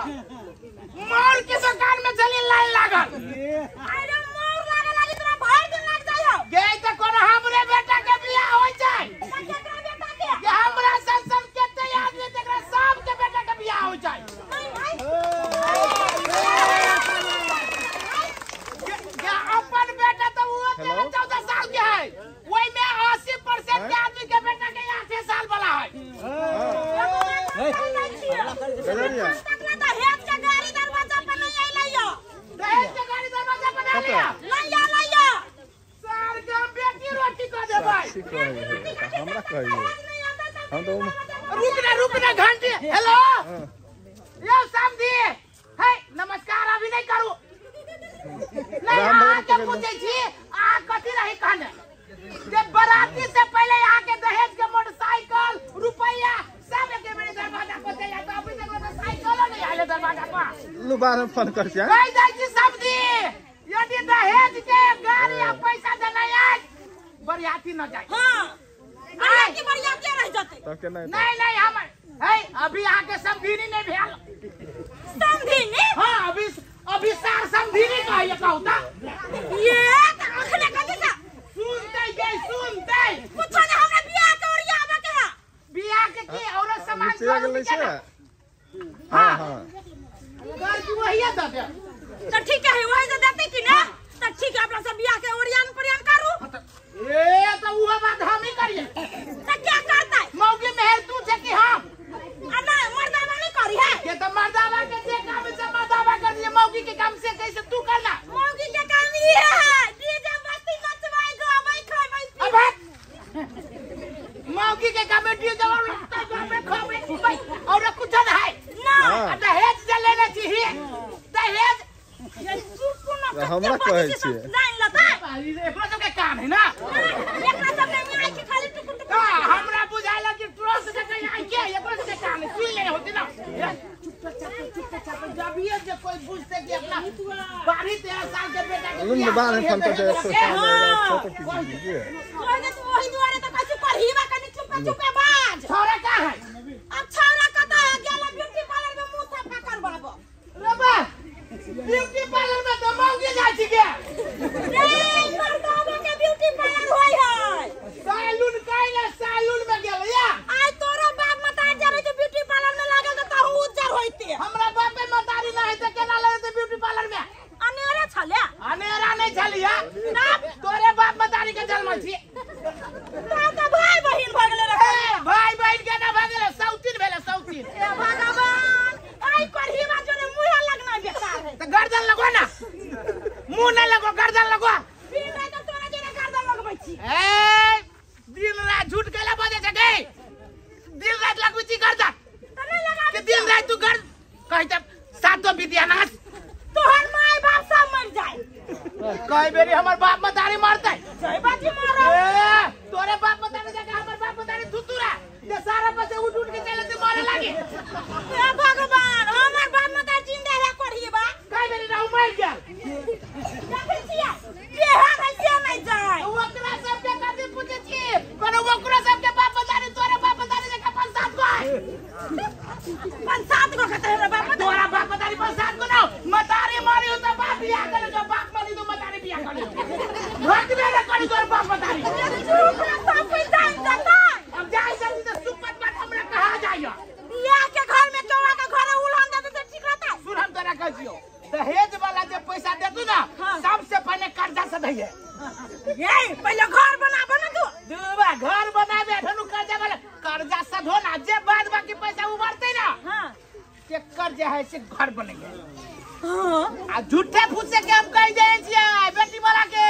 लिया मोर के दुकान में चली लाइन लागल अरे मोर लागे लागी तोरा भर दिन लग जायो गे त कोन हमरे बेटा के बियाह होय जाय केकरा बेटा के ये हमरा संसन केते आदमी तकरा सब के बेटा के बियाह होय जाय नहीं भाई क्या अपन बेटा तो वो 14 साल के है ओई में 80% के आदमी के बेटा के 8 साल वाला है दहेज के गाड़ी दरवाजा पर नहीं आइलैया दहेज के गाड़ी दरवाजा पर नहीं आइलैया सर के बेटी रोटी को देबै हमरा कहियो हम तो रुक ना घंटी हेलो यो समधी हे नमस्कार अभी नहीं करू नहीं आके पूछे छी आ कथि रही कहने जे बराती से पहले यहाँ के दहेज के मोटरसाइकिल रुपया सब के मेरे दरवाजा पर दे जाता अभी तक मोटरसाइकिल नहीं आले दरवाजा पर लुबार में फोन कर छिया कहि जाय छी समधी यदि दहेज के गाड़ी आ पैसा देना है बरियाती न जाए हां बरियाती बरियाती रह जाते तो के नहीं हम है अभी यहाँ के समधीनी नहीं भेल समधीनी हां अभी सार समधीनी कहिए कहूता ये अखने कथि सा सुनते कुछ ने हमरा बियाह के ओरिया आबे के बियाह के की औरत समाज चला गेलै से हां घर की वही है दे तो ठीक है वही से देते कि ना तो ठीक है अपना सब बियाह के ओरियान परियान करू ए तो वो बात हम ही करिए तो क्या करता है मौगी मेहर तू छे कि हम ना मर्दावा नहीं करी है ये तो मर्दावा के जे काम से मर्दावा कर दिए मौगी के काम से कैसे तू करना मौगी के काम ये है डीजे मस्ती नचवाई गावई खाई मौगी के काम डीजे जवाब लगता है खावे और कुछ ना है ना दहेज जे लेने चाहिए दहेज ये तू कोन हमरा कहै छी नहीं लता एकरा सब के काम है ना एकरा सब के आई के खाली टुक हमरा बुझाइला कि ट्रस के आई के एकरा सब के काम है तू ले होती ना चुप जब ये जे कोई पूछते कि अपना 12-13 साल के बेटा के उन बार में फोन करते फोटो खींचिए कोई ने तो वही दुआरे तो कछु पढ़ीवा कनी चुप बाज छोरा का है अब छोरा कता है गेला ब्यूटी पार्लर में मुंह सफा कर बाबा रबा ब्यूटी पार्लर में तो मौगी जाती के नहीं मर्दावा के ब्यूटी पार्लर होय है सैलून में गेल या आज तोरा बाप मतार जाबे तो ब्यूटी पार्लर में लागल त तहु उज्जर होइते हमरा बाप में मतारी नहीं त केना लगे ब्यूटी पार्लर में अनेरा छले अनेरा नहीं छलिया तोरे बाप मतारी के जन्म छी तो भाई बहिन भ गेले रे भाई बहिन के ना भ गेले सौतीन भेले सौतीन ए भगवान आई करहीवा जोने मुंह लगना बेकार है त गर्दन लगो ना मुंह नहीं लगो गर्दन लगो फिर नहीं तो तोरा जोने गर्दन लगबै छी ए दिन रात झूठ केला बजे छ गई दिन रात लगबै छी गर्दन त नहीं लगा के दिन रात तू गर्द कहत सातो विद्यानाश तोहर माय बाप सब मर जाए कई बेरी हमर बाप मतारी मरतै जय बाजी मारो तोरे बाप मतारी जगह हमर बाप मतारी थुतुरा ते सारा पसे उठ के चले ते मारे लागे हे भगवान हमर बाप मतारी जिंदा है करही बा कई बेरी रहू मर गेल देखिया के है से नहीं जाए ओकरा सब के कथि पूछे छी कोनो ओकरा सब के बाप मतारी तोरे बाप मतारी जगह 5-7 गो है 5-7 गो कहते रे बाप तोरा बाप मतारी 5-7 गो ना मतारी मारी तो बाप बियाह करे जो बाप मारी तो मतारी बियाह करे भक्त मेरे करी तोर बाप मतारी सब कोई जान जाता अब जाई जल्दी तो सुपत बात हमरा कहा जाइयो बियाह के घर में चौरा का घर उलहन देते तो ठीक रहता सुन हम तोरा कहियो दहेज वाला जे पैसा देतू ना सबसे पहले कर्जा से दइए ये पहले घर बनाबो ना तू दुबा घर बनाबे धनु कर्जा से धो ना जे बाद बाकी पैसा उबरते ना के कर्जा है से घर बनेंगे आ झूठे फूसे के हम कह दे छिए बेटी वाला के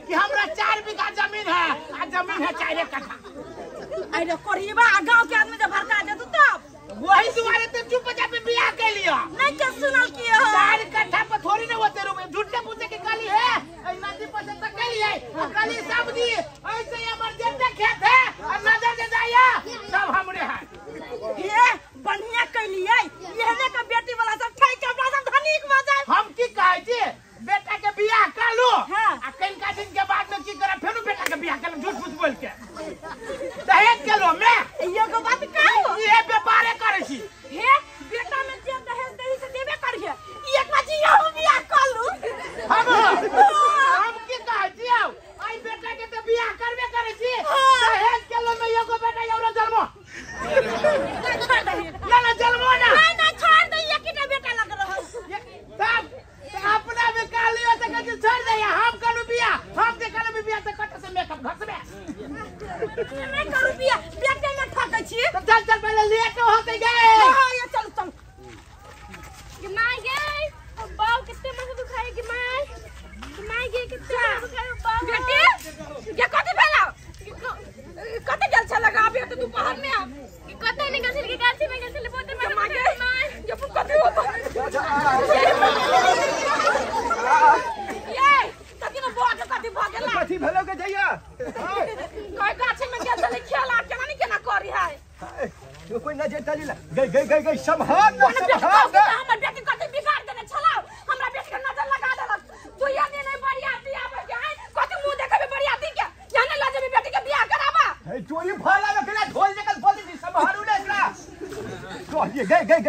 कि हमरा 4 बीघा जमीन है आ जमीन है 4 कट्ठा अरे कोरीबा गांव के आदमी जे भड़का दे तब वही दुआरे ते चुपचाप बियाह के लियो नहीं के सुनल की हो 4 कट्ठा पर थोड़ी न होते रुपए झूठे फूसे के काली है ए नदी पर से तक है काली सब दी ऐसे हमर जेते खेत है और नजर दे जाया सब हमरे है ये बढ़िया कइलिए येने के बेटी वाला सब ठई के अपना सब धनिक हो जाए हम की कहै छी बेटा के बियाह कर लो आ कनका दिन के बाद में की करे फेरू बेटा के बियाह कर झूठ फूस बोल के दहेज के लो मैं ये को बात कहू ये न जे तली गई संभाल न संभाल हमर बेटी कते बिगाड़ देने छला हमरा बेटी के नजर लगा देलक तू या नहीं बढ़िया बियाह में जाए कते मुंह देखे बढ़िया दिन के जाने ला जे बेटी के बियाह करावा हे चोरी भाला में केला ढोल जकल बोली दी संभालू ने एकरा तो ये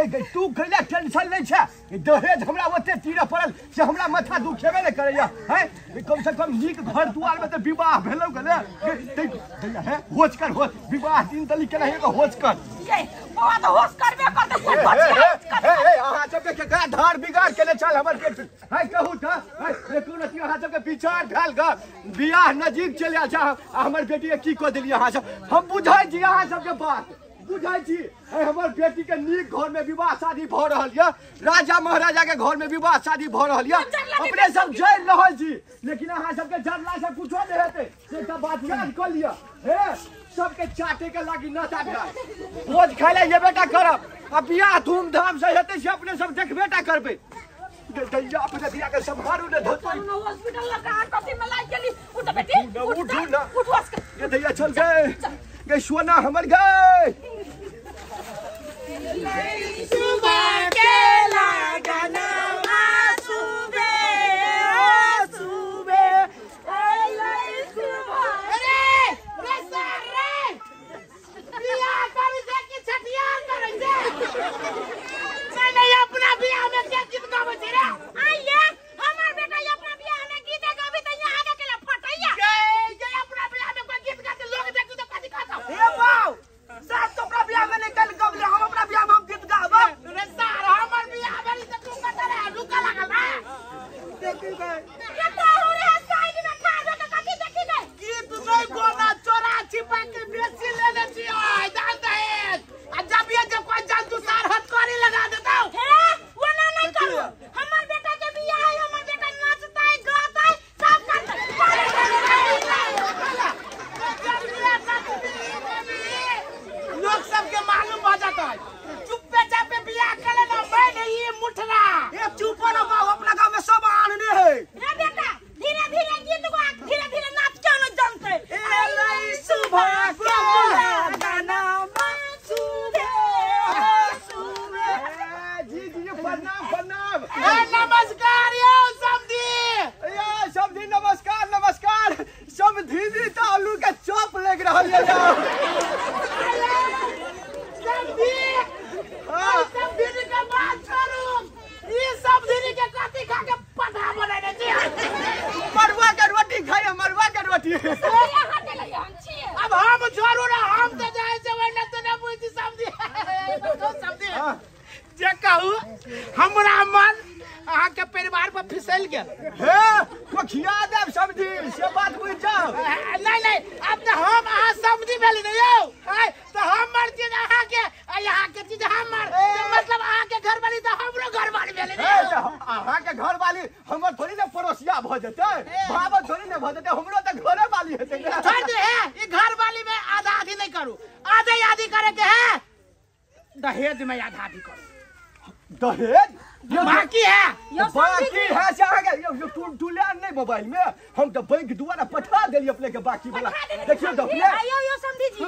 गई तू केला टेंशन नहीं छे दहेज हमरा ओते तीरा पड़ल से हमरा माथा दुखेबे ने करैया हैं कम से कम नीक घर दुआर में त विवाह भेलौ गले दैया है होच कर हो विवाह दिन तली केला हे होच कर ये बाबा तो होश करबे करते कोई बचिया ए अहाँ सबके केकरा धार बिगाड़ केले चल हमर बेटी है कहू त देखू न अहाँ सबके विचार ढाल ग बियाह नजीक चले जा हमर बेटी के की क देलिए अहाँ सब हम बुझाई छी अहाँ सबके बात बुझाई छी हमर बेटी के नीक घर में विवाह शादी भ रहल य राजा महाराजा के घर में विवाह शादी भ रहल य अपने सब जल रहल छी लेकिन अहाँ सबके जरला से कुछो नहीं हेते से त बात याद क लिया हे सबके चाटे के लागी नता भेल भोज खाय ले जेबेटा करब आ बियाह धूमधाम से हेते से अपने सब देखबेटा करबे दैया अपने दिया के संभारू ने धोतो हॉस्पिटल लगा कथि में लाग गेली उठ बेटी उठ ना उठ ये दैया चल गए सोना हमर गए सुबह के लगना सुबह रे सर रे बियाह करी से कि छटिया करे से नहीं अपना बियाह में के गीत गावे छे रे आइए हमर बेटा अपना बियाह में गीत गावे त यहां के केला फटैया जे अपना बियाह में कोई गीत गाते लोग देखू तो कथि कहता ए वाओ साथ तो अपना बियाह में निकल गब हम अपना बियाह में हम गीत गाबो रे सर हमर बियाह में से तू कत रे रुका लागल बा देखी गए कत हो रे साइड में खा दे त कथि देखी गए गीत नहीं गोना चोरा छिपा के बेची लेने छी ओए डाल दहेज आ जब ये जब कोई जान तू सार हथ करी लगा देता हे वो ना नहीं करू हमर बेटा के बियाह है हमर बेटा नाचता है गाता है सब करता लोग सबके मालूम हो जाता है चुप्पे चापे बियाह करे ना मैं नहीं मुठरा ए चुप ना बाबू अपना गांव में सब आनने है रे बेटा धीरे धीरे गीत गा धीरे धीरे नाच क्यों न जानते ए लई सुबह के गाना जी प्रणाम नमस्कार यो समधी ए समधी नमस्कार समधी जी त आलू के चॉप लग रहल है समधी समधी के बात करू ई समधी के कथि खा के पठा बनाने छी मरुआ के रोटी खाए मरुआ के रोटी अब हम छोड़ू ना हम तो जाए से वरना तो ना बुझी समधी जे कहू हमरा मन अहाँ के परिवार पर फिसल गेल हे कोखिया देव समधी से बात बुझ जाओ नहीं अब तो हम अहाँ समधी भेली नहीं यौ तो हमर चीज अहाँ के यहाँ के चीज हमर मतलब अहाँ के घर वाली तो हमरो घर वाली भेली नहीं अहाँ के घर वाली हमर थोड़ी ना पड़ोसिया भ जेतै भाव थोड़ी ना भ जेतै हमरो त घरे वाली हेतै छोड़ दे है ई घर वाली में आधा आधी नहीं करू आधा आधी करे के है दहेज में आधा आधी करू दहेज बाकी है बाकी है से आगे यो तू ले नहीं मोबाइल में हम तो बैंक द्वारा पठा देली अपने के बाकी वाला देखियो तो यो समझी जी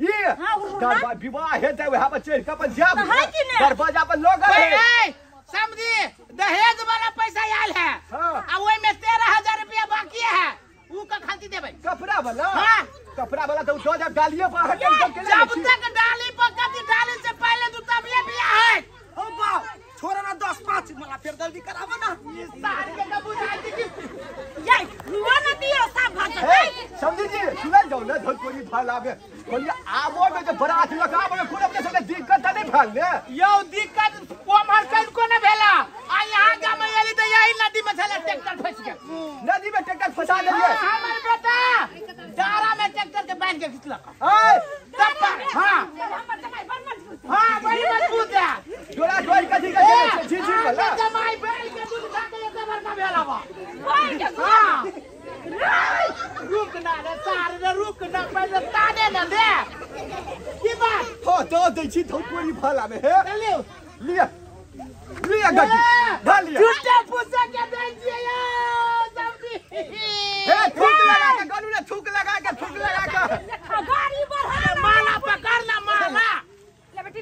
ये दरबार विवाह हेतै वह बच्चे का अपन जाब दरवाजा पर लोग है समझी दहेज वाला पैसा आयल है आ ओइ में 13000 रुपया बाकी है ऊ का खाती देबै कपड़ा वाला हां कपड़ा वाला तो दो जब डालिए पर हटल के जब तक डाली पर कति डाली से पहले तू तब ये बियाह है ओ बा छोरा ना 10-5 मला फिर जल्दी करावा ना ये सारे के बुझाई कि ये हुआ ना दियो सब भाग समझी जी सुना जाओ ना धनकोरी भाल आवे बोलिए आबो में जो बरात लगाबो में कोन अपने संगे दिक्कत नहीं भेल ने यो दिक्कत कोमर कन को न भेला आ यहां का में एली त यही नदी में चला ट्रैक्टर फंस गया नदी में ट्रैक्टर फंसा देलिए हमर बेटा डारा में ट्रैक्टर के बांध के खिचलक ए तब हां हमर जमाई बड़ी मजबूत है डोरा डोरी कथि के जी वाला जमाई बैल के दूध खा के एक बार का भेला बा हां रुक ना रे सार रे रुक ना पहले ताने न दे की बात हो तो दै छी धनकोरी भाला में है लियो लिया गड्डी ढाल लिया झूठे पूछे के दे दिए समझी हे थूक लगा के गनु ने थूक लगा के गाड़ी बढ़ा माला पकड़ ना माला ले बेटी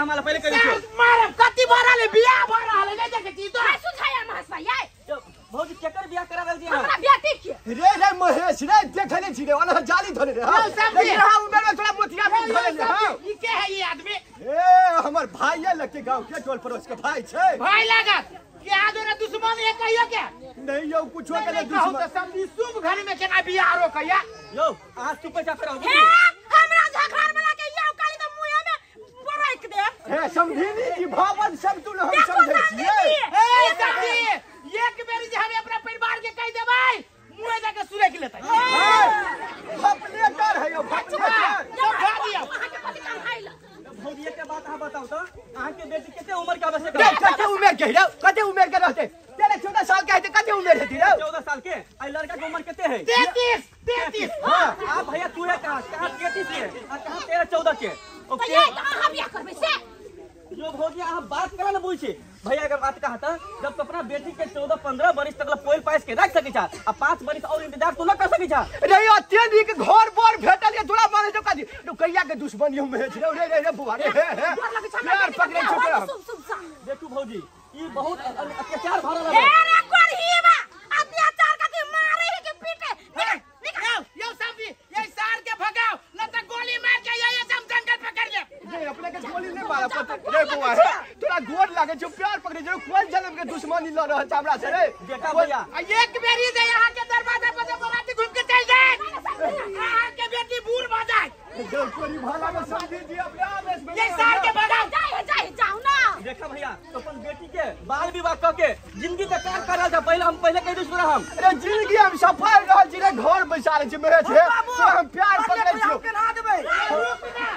हमारा पहले करी छो मारे कति भरले बियाह भरले नहीं देखे छी तो सुझाया महस भैया भौजी केकर बियाह करा रहल छी हमरा बेटी के रे महेश रे देखने छी रे वाला जाली धरे रे हां लेकिन हां उम्र में थोड़ा मोतिया भी धरे ले हां ई के है ये आदमी ए हमर भाई है लके गांव के टोल पड़ोस के भाई छे भाई लागत के आदो रे दुश्मन है कहियो के नहीं यो कुछो के कहू दुश्मन तो समझी शुभ घर में केना बियाह रो कहिया यो आज तू पैसा फेर हो हमरा झखर में लाके यो काली तो मुंह में बरक दे हे समझीनी की भावन सब तू हम समझे छिए ए समझी एक बेर जे हम अपना परिवार के कह देबै मुंह देके सुरे के लेतै अपने कर है यो समझा दियो अहाँ के पति काम खाइला भौजी एक बात अहाँ बताओ तो अहाँ के बेटी कितने उम्र के आवश्यक है कते उम्र के रे कते उम्र के रहते तेरे 14 साल के है कते उम्र रहती रे 14 साल के आई लड़का के उम्र कितने है 33 हां आप भैया तू है कहां 33 के और कहां 13 14 के ओके ये अहाँ बियाह करबै से जो भौजी अहाँ बात करा ना बुझ छी भैया अगर बात कहा था जब तो अपना बेटी के 14-15 वर्ष तक पोल पाइस के रख सके छा आ 5 वर्ष और इंतजार तो न कर सके छा रे अत्यंत के घर बोर भेटल ये तोरा माने जो काजी रुकैया के दुश्मनी में है रे बुआ रे प्यार पकड़े छोटे देखू भौजी ई बहुत अत्याचार भरल है अरे कोरहीबा अत्याचार कथि मारे है कि पीटे निकाल यो समझी ये सार के भगाओ न त गोली मार के ये सब जंगल पकड़ ले रे अपने के गोली नहीं मारा पता रे बुआ रे तोरा गोर लागे जो प्यार पकड़े जो कोन जन्म के दुश्मनी ल रह हमरा से रे बेटा भैया एक बेरी दे यहां के दरवाजा पर बोलाती घूम के चल जाए यहां के बेटी बूढ़ भ जाए कोरी भाला में समझी जी अपने आवेश में ये सार के भगाओ जाओ ना देखा भैया तो अपन बेटी के बाल विवाह क के जिंदगी का कार करल था पहले हम पहले कह दूसरा हम अरे जिंदगी हम सफल रह जी रे घर बैसारे छी मेरे छे तो हम प्यार पकड़े छी केना देबै रुक ना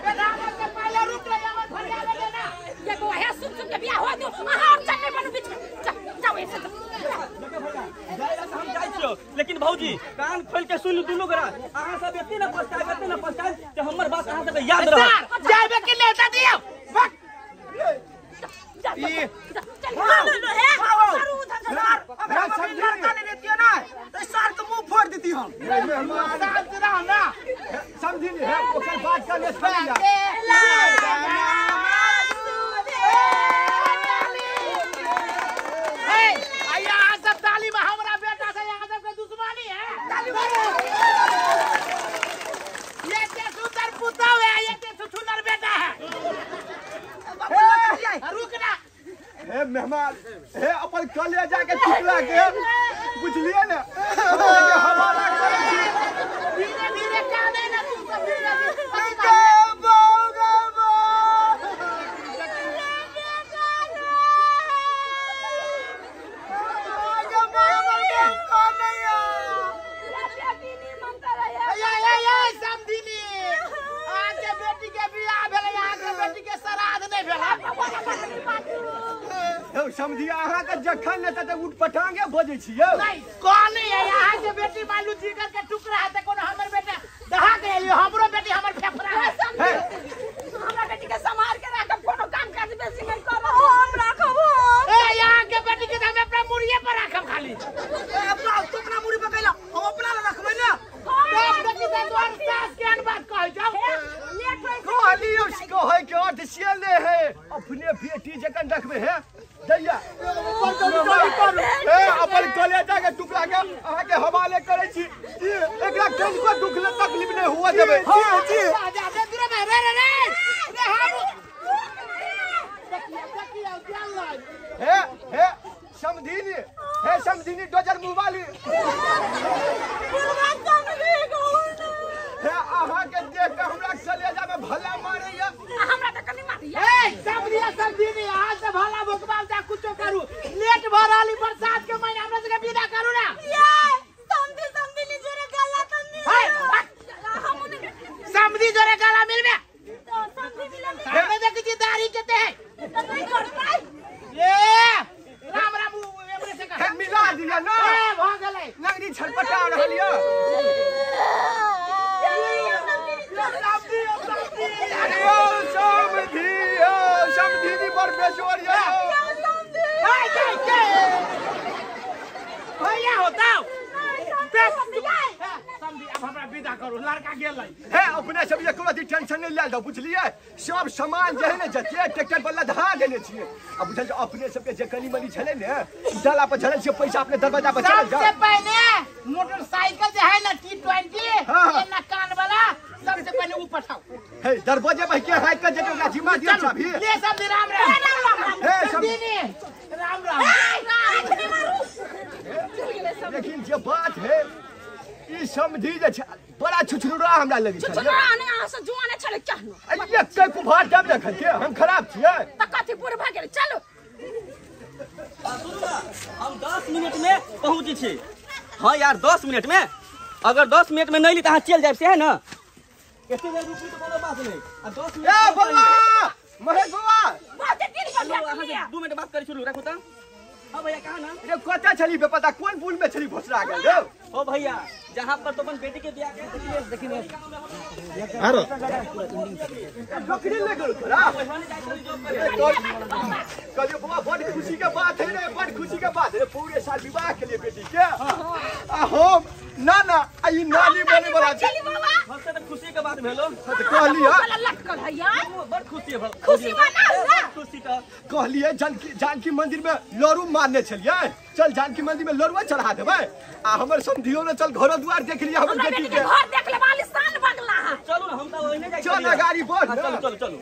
बेटा के पहले रुक ले हमर भरिया लगे ना ये को है सुन के बियाह हो दो अहाँ और चलने बनु बीच जाओ ऐसे देखा भैया जायला हम जाय छियो लेकिन भौजी कान खोल के सुन दुनु गोरा अहाँ सब एते न पछताए कि हमर बात अहाँ सब याद रह जाबे के लेता दियो बक ये लो है सारू उधर से सार अब हम लड़का ले देतियो ना तो सार के मुंह फोड़ देती हम शांत रह ना समझी नहीं है ओकर बात करने से पहले ताली में हमारा बेटा से यहाँ सब दुश्मनी है ताली ये सुंदर पुतौ है ये सुंदर बेटा है रुक ना हे मेहमान हे अपन कलेजा के टुकड़ा के बुझलिए ना हमारा धीरे धीरे काने ना तू सब समझिए अहाँ के जखन ने तते उठ पटांगे बजे छियै नहीं कौन है यहाँ के बेटी मालू जिगर के टुकड़ा है त कोनो हमर बेटा दहा के हमरो बेटी हमर फेफड़ा है हमरा बेटी के संभाल के राखब कोनो काम काज बेसी नहीं करब हम राखब ए यहाँ के बेटी के हम अपना मुड़िए पर राखब खाली अपना तू अपना मुड़ी पर कैला हम अपना ल रखबै ना तब बेटी से तोर सास के अन बात कह जाओ लेट कहली उसको है के अर्थ सियले है अपने बेटी जखन रखबे है दैया अपन कलेजा के टुकड़ा के अहाँ के हवाले करे छी एकरा कनिको दुख ले तकलीफ नहीं हुआ देबे हां जी आजा दूर में रे हम देखिए ध्यान ला हे समझीनी डोजर मुंह वाली हे अहाँ के देख के हमरा कलेजा में भला मारैया हमरा त कनी मारिया ए समझीनी आज से भला भोकबाल जा कुछो करू लेट भराली बरसात के महीना हमरा से विदा करू ना ये समझीनी जोरे गला समझी जोरे गला मिलबे समझी मिलबे हमें देख जी दाढ़ी केते है त नहीं कर पाई ये राम एमरे से हे मिला दिया ना ए भ गेलै लगनी छटपटा रहल यो समझीनी पर बेजोर यो विदा करू लड़का गेल हे अपने सब ये कोनो टेंशन नहीं लेल दो बुझलिए सब सामान जे है ने जते ट्रैक्टर पर लधा देने छिए अब बुझल अपने सब के जे कनी मनी छले ने डाला पर झरल छिए पैसा अपने दरवाजा पर चल जा सबसे पहले मोटरसाइकिल जे है ना T20 ये ना कान वाला सबसे पहले वो पठाओ हे दरवाजे पर के हाथ कर जेतो जिम्मा दिया चाबी ले सब राम राम हे सब राम राम लेकिन जे बात है ई समझी जे छै बड़ा छुछरुरा हमरा लगे छै छुछरुरा ने अहाँ से जुआने छले कहनो अइया कई कुभार दब देखल के हम खराब छियै त कथि पूर भ गेल चलो सुनू ना हम 10 मिनट में पहुंची छी हां यार 10 मिनट में अगर 10 मिनट में नहीं ली त अहाँ चल जाब से है ना एते देर रुकी तो कोनो बात नहीं आ 10 मिनट ए बाबा महेश बाबा बहुत दिन हेलो बन अहाँ गया से 2 मिनट बात करी शुरू रखो त हां भैया कहा ना रे कता छली बे पता कौन पुल में छली घोसरा गेल रे ओ भैया जहां पर तो अपन बेटी के बियाह के देखिए आरो बकरी ले गेल तोरा कल बाबा बड़ खुशी के बात है रे बड़ खुशी के बात है पूरे साल विवाह के लिए बेटी के आ हम ना आई नानी बने वाला छै चली बाबा हमसे तो खुशी के बात भेलो तो कहलिए लटकल है यार बड़ खुशी है खुशी मना हुआ खुशी का कहलिए जानकी मंदिर में लड़ू मारने छलिए चल जानकी मंदिर में लड़ुआ चढ़ा देबै आ हमर समधियो ने चल घर द्वार देख लिया हमर बेटी के घर देख ले वालिस्तान बगला है चलो ना हम तो ओइने जाई चल ना गाड़ी बोल चलो चलो चलो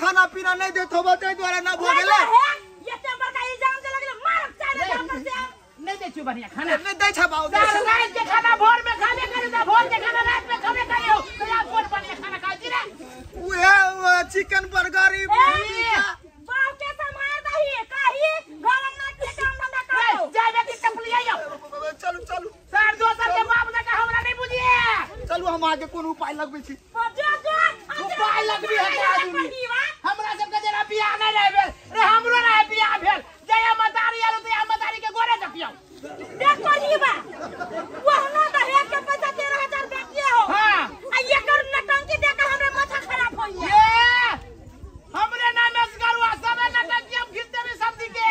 खाना पीना नहीं देत होबे तै द्वारा ना भ गेले ये ते बड़का इल्जाम दे लगले मार चाले हमर से नहीं दे छु बढ़िया खाना नहीं दै छ बाऊ रात के खाना भोर में खाने करे ना भोर के खाना रात में खाने करियो तो आप कौन बढ़िया खाना खाई छी रे उहे चिकन बर्गर बाप के समार दही काही घर ना के काम धंधा करो जाबे की टपली आयो चलू चलू सर दोसर के बाप ने हमरा नहीं बुझिए चलू हम आगे कोन उपाय लगबै छी उपाय लगबी है आदमी हमरा सब के जरा बियाह नहीं रहबे रे हमरो नहीं बियाह भेल जया मदारी आलो तो या मदारी के गोरे जपियो देखो जीवा वो ना दहेज के पैसा 13000 बेटिए हो हां आ ये कर नटंकी देकर हमरे माथा खराब हो गया ये हमरे नाम में असगरवा सब नटंकी हम खींच देबे सब दी के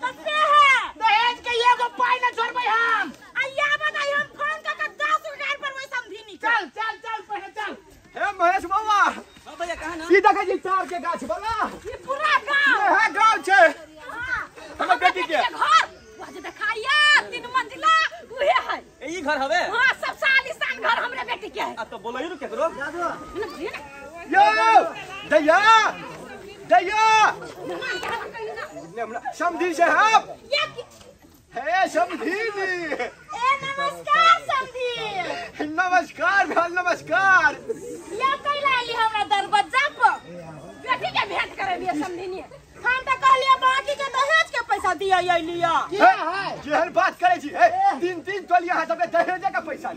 कैसे है दहेज के एगो पाई न छोड़बै हम आ या बताई हम फोन करके 10,000 पर वही समझी चल चल चल पहले चल हे महेश बाबा हां भैया कहा ना ई देखै छी तार के गाछ बना ये पूरा गांव है गांव छै हमर बेटी के घर वाजे दिखाइया 3 मंजिला उहे है ई घर हवे हां सबसे आलीशान घर हमरे बेटी के है आ तो बोलई रु केकरो यो दैया दैया मेहमान के हम कहीं ना समझी से हम ये हे समझी जी ए नमस्कार समधी नमस्कार भेल नमस्कार या कैला ली हमरा दरवाजा पर बेटी के भेंट करे लिए समझी हम त कहलिए बाकी के दहेज के पैसा दिया ये लिया क्या है केहन बात करे छी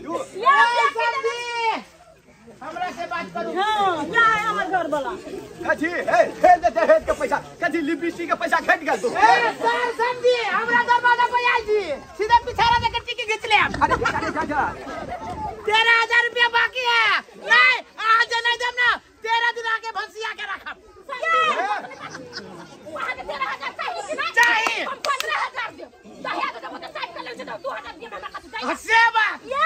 तू हमरा से बात करू। हां जा हमर घर वाला कथी हे हेड के पैसा कथी लिपस्टिक के पैसा खेट गेल तू सर समझी हमरा दरवाजा पे आई जी सीधा पिछाड़ा देकर टिकी खींच ले। अरे 13,000 रुपया बाकी है। नहीं आज नहीं दम ना 13 दिन आके भंसिया के रखब। वहां के 13,000 चाहिए कि नहीं चाहिए। हम 15,000 दे दहिया तो मोटरसाइकिल ले चलो 2,000 दिए ना का चाहिए। सेवा ये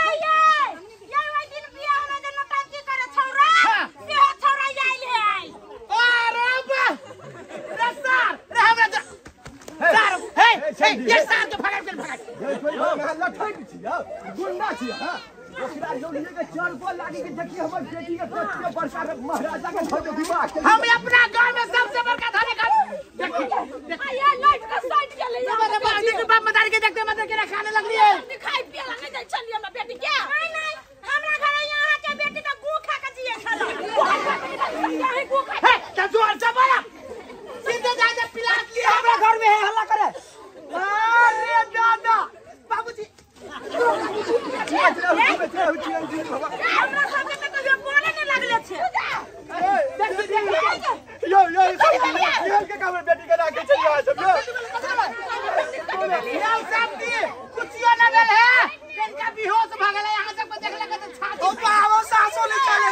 वही दिन बिया होना जन नौटंकी करे छौरा से छौरा आइल है आई अरे बा रस्तार रे हमरा सर हे ये सर के भगा के भगा लठै छिया गुंडा छिया हां ओकरा जो लिए के 4 गोल लागी के देखिए हमर बेटी के बच्चे बरसा के महाराजा के घर में विवाह के हम अपना गांव में सबसे बड़का थाने का देखिए आया लाइट का साइड चले जा मेरे बाप के बाप मदारी के देखते मत के खाने लगली है। दिखाई पियला नहीं जाई चलिए हमरा बेटी के नहीं हमरा घर यहां के बेटी का गू खा के जिए खला यही गू खा हे त जोर से बोला सीधे जाके पिला लिए हमरा घर में है हल्ला करे। अरे दादा बाबूजी हमरा सबके त कहियो बोले नहीं लगले छे यो के काम बेटी के राखे चलिए आ सब ये सब दी कुछियो ना भेल है इनका बेहोश भ गेलै यहां तक देखला के छाती ओ बाबा सासो ले चले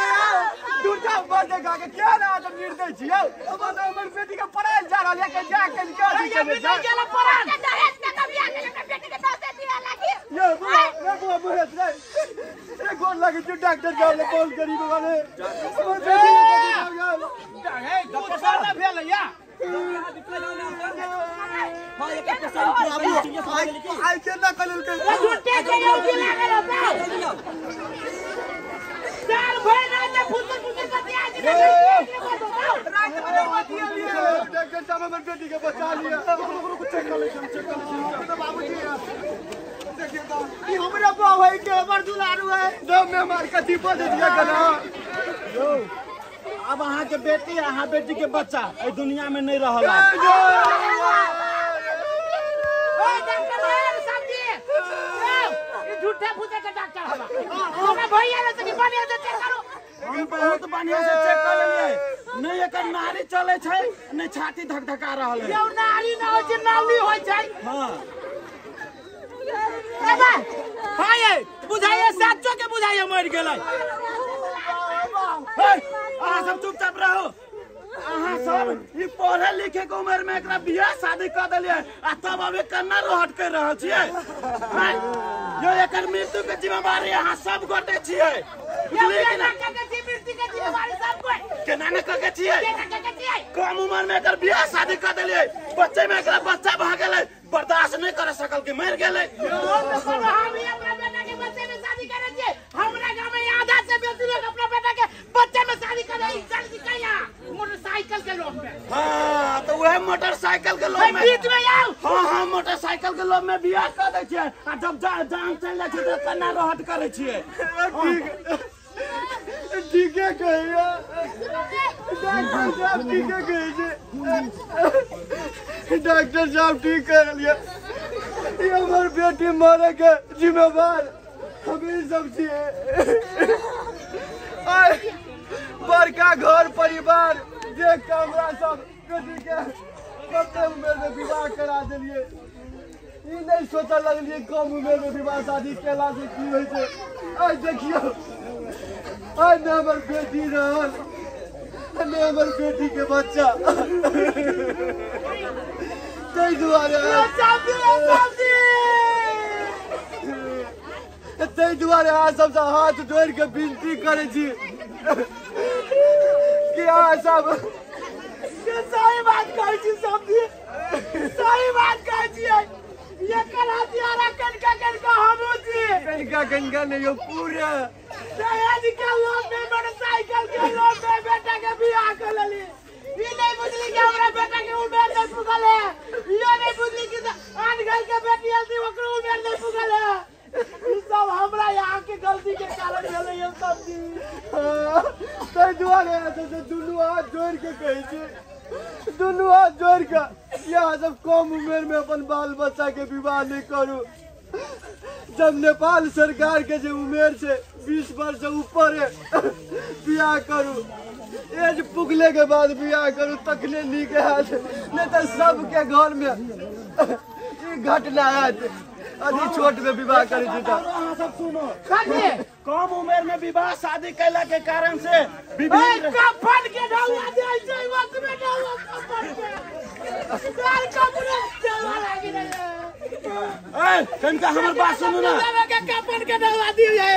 दूटा बर्थडे का के क्या ना तो निर्दय छियो अब तो हमर बेटी के पढ़ाई जा रहल है के जा के निकाल चले जा गेला परान दहेज के कबिया के बेटी के पैसे दिया लागी ये बुआ महेश रे एक गोल लगे जो डॉक्टर साहब ने कॉल करी वाले हमर बेटी के हे दूध वाला भेल या आई के ना कल के झूठे के उठी लागल बा चार भाई रात में फुट करते आज रात में मतिया लिए डॉक्टर साहब हमर बेटी के बचा लिया चेक कर ले तो बाबूजी देखिए तो ई हमरा बुआ भाई के हमर दुलारू है दम में मार के दीपा दे दिया कना अब अहाँ के बेटी अहाँ बेटी के बच्चा ए दुनिया में नहीं रहल ओए डॉक्टर भाई समझी ये झूठे फूटे के डॉक्टर हवा हमरा भैया ने से बढ़िया से चेक करो हम बहुत बढ़िया से चेक कर लेलिए नहीं एकर नाड़ी चले छै नहीं छाती धकधका रहल है यो नारी न होय छै नाली होय छै। हां बाबा हाय बुझाइए साचो के बुझाइए मर गेलै। अहाँ सब चुपचाप रहो अहाँ सब ई पढ़े लिखे के उम्र में एकरा बियाह शादी कर देलिए आ तब अबे कन्ना रोहट कर रहल छियै यो एकर मृत्यु के जिम्मेवारी अहाँ सब गोटे छियै केना के मृत्यु के जिम्मेवारी सब कोई केना न कह के छियै केना के छियै कम उम्र में एकर बियाह शादी कर देलिए बच्चे में एकरा बच्चा भ गेलै बर्दाश्त नहीं कर सकल के मर गेलै हम ही अपना बेटा के बच्चे में शादी करे छियै हमरा गांव में आधा से बेसी लोग अपना बेटा के बच्चे में शादी करे जल्दी कहिया मोटरसाइकिल के लोभ में। हां तो वह मोटरसाइकिल के लोभ में बीच में आओ हां मोटरसाइकिल के लोभ में बियाह कर दै छियै आ जब जान चल जाइ छै त कन्ना रोहट करे छियै ठीक है कहिया डॉक्टर साहब ठीक है कहि डॉक्टर साहब ठीक कर लिया ये हमर बेटी मारे के जिम्मेवार हमें सब छियै बड़का घर परिवार देख के हमरा सब बेटी के कते उम्र में विवाह करा देलिए ई नहीं सोचा लगलिए कम उम्र में विवाह शादी केला से की होय छै आज देखियो आज न हमर बेटी रहल न हमर बेटी के बच्चा तै दुआरे अहाँ सब हाथ जोड़ के विनती करे छी कि अहाँ सब सही बात कहै छी समझी सही बात कहै छी ये कलातियारा कनका हमू छी कनका नहीं हो पूरा दहेज के लोभ में मोटरसाइकिल के लोभ में बेटा के बियाह कर लेली ई नहीं बुझली कि हमरा बेटा के उम्र नहीं पुगल है यो नहीं बुझली कि आजकल के बेटी हल्दी ओकरो उम्र नहीं पुगल है ई सब हमरा यहाँ के गलती के कारण भेलै ये सब चीज तै दुआरे दुनू हाथ जोड़ के कहै छी दुनू हाथ जोड़ के यहाँ सब कम उम्र में अपन बाल बच्चा के विवाह नहीं करू जब नेपाल सरकार के जो उम्र से 20 वर्ष से ऊपर है बियाह करू, एज पुगले के बाद बियाह करू तखने नीक हाथ, नहीं तो सबके घर में ई घटना है। अभी छोट में विवाह करे जीता। अहाँ सब सुनो, कम उम्र में विवाह शादी कैला के कारण से विभिन्न कफन के ढौला दे छै वक्त में ढौला कफन के दाल कपड़े देवा लागी रे। कनका हमर बात सुनू ना, के कफन के ढौला दिए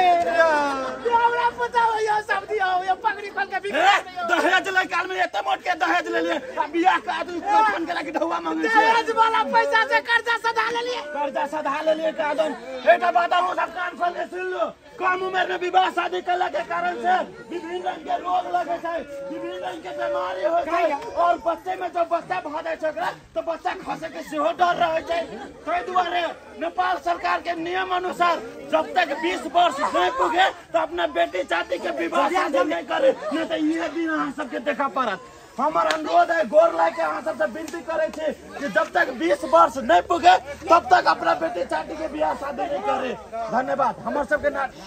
हमरा पता हो यो सब दियो यो पगड़ी खोल के बिका दहेज ले काल में एते मोट के दहेज ले लिए, बियाह का आदमी कफन के लागी ढौआ मांगे छै। दहेज वाला पैसा से कर्जा सधा ले लिए, कर्जा सधा ले लिए का आदम। एटा बताऊं सब कान खोल के सुन लो, कम उम्र में विवाह शादी कैला के कारण से विभिन्न रंग के रोग लगे छै, विभिन्न रंग के बीमारी हो छै, और बच्चे में जो बच्चा भ जाय छै तो बच्चा खसे के सेहो डर रहे छै। तै दुआरे नेपाल सरकार के नियम अनुसार जब तक 20 वर्ष नहीं पुगे तो अपना बेटी चाची के विवाह शादी नहीं करे, नहीं तो ये दिन अहाँ सबके देखा पड़त। हमार अनुरोध है, गोर लाके अहाँ सबसे विनती करे छी कि जब तक 20 वर्ष नहीं पुगे तब तक अपना बेटी चाची के बियाह शादी नहीं करे। धन्यवाद। हमर सबके नाटक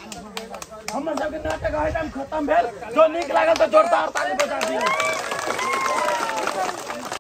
खत्म भेल। जो नीक लागल तो जोरदार ताली बजा दियौ।